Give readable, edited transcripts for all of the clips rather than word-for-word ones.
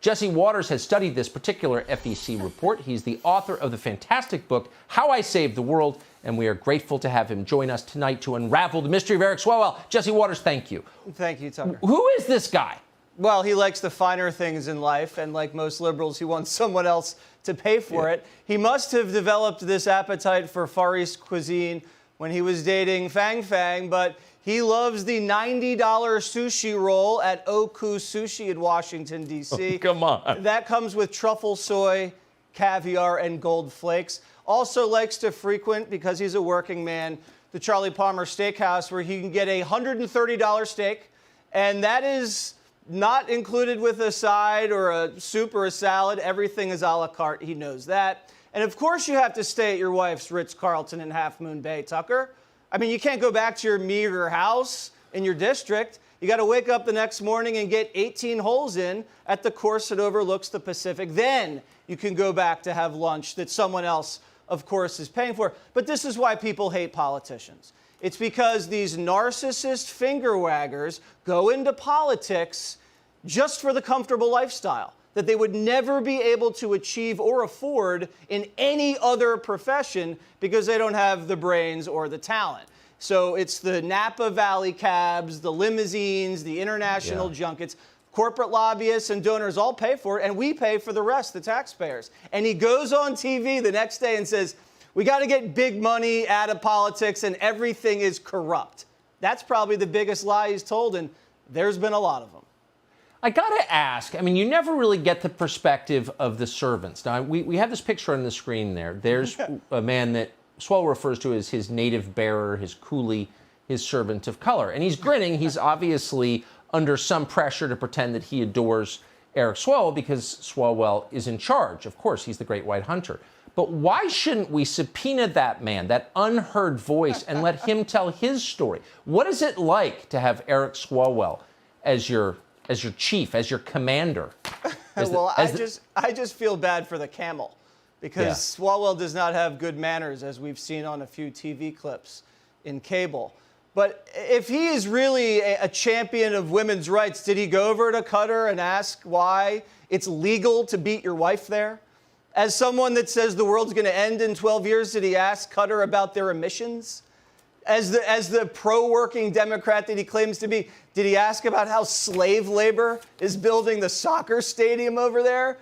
Jesse Waters has studied this particular FEC report. He's the author of the fantastic book, How I Saved the World, and we are grateful to have him join us tonight to unravel the mystery of Eric Swalwell. Jesse Waters, thank you. Thank you, Tucker. Who is this guy? Well, he likes the finer things in life, and like most liberals, he wants someone else to pay for it. He must have developed this appetite for Far East cuisine when he was dating Fang Fang, but he loves the $90 sushi roll at Oku Sushi in Washington, D.C. Oh, come on. That comes with truffle soy, caviar, and gold flakes. Also likes to frequent, because he's a working man, the Charlie Palmer Steakhouse, where he can get a $130 steak, and that is not included with a side or a soup or a salad. Everything is a la carte. He knows that. And of course you have to stay at your wife's Ritz-Carlton in Half Moon Bay, Tucker. I mean, you can't go back to your meager house in your district. You got to wake up the next morning and get 18 holes in at the course that overlooks the Pacific. Then you can go back to have lunch that someone else, of course, is paying for. But this is why people hate politicians. It's because these narcissist finger waggers go into politics just for the comfortable lifestyle that they would never be able to achieve or afford in any other profession because they don't have the brains or the talent. So it's the Napa Valley cabs, the limousines, the international junkets. Corporate lobbyists and donors all pay for it, and we pay for the rest, the taxpayers. And he goes on TV the next day and says, we got to get big money out of politics and everything is corrupt. That's probably the biggest lie he's told, and there's been a lot of them. I got to ask, I mean, you never really get the perspective of the servants. Now, we have this picture on the screen there. There's a man that Swalwell refers to as his native bearer, his coolie, his servant of color. And he's grinning. He's obviously under some pressure to pretend that he adores Eric Swalwell because Swalwell is in charge. Of course, he's the great white hunter. But why shouldn't we subpoena that man, that unheard voice, and let him tell his story? What is it like to have Eric Swalwell as your chief, as your commander? I just feel bad for the camel because Swalwell does not have good manners, as we've seen on a few TV clips in cable. But if he is really a champion of women's rights, did he go over to Qatar and ask why it's legal to beat your wife there? As someone that says the world's going to end in 12 years, did he ask Qatar about their emissions? As the pro-working Democrat that he claims to be, did he ask about how slave labor is building the soccer stadium over there?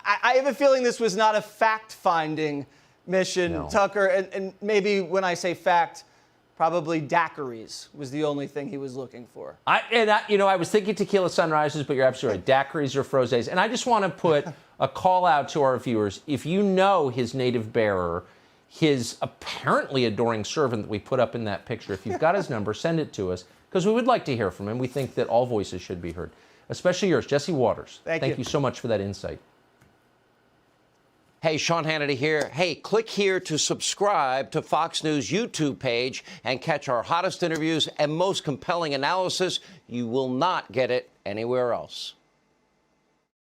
I have a feeling this was not a fact-finding mission, Tucker. And maybe when I say fact, probably daiquiris was the only thing he was looking for. I was thinking tequila sunrises, but you're absolutely right. Daiquiris or frosés. And I just want to put a call out to our viewers. If you know his native bearer, his apparently adoring servant that we put up in that picture, if you've got his number, send it to us, because we would like to hear from him. We think that all voices should be heard, especially yours, Jesse Waters. Thank you so much for that insight. Hey, Sean Hannity here. Hey, click here to subscribe to Fox News YouTube page and catch our hottest interviews and most compelling analysis. You will not get it anywhere else.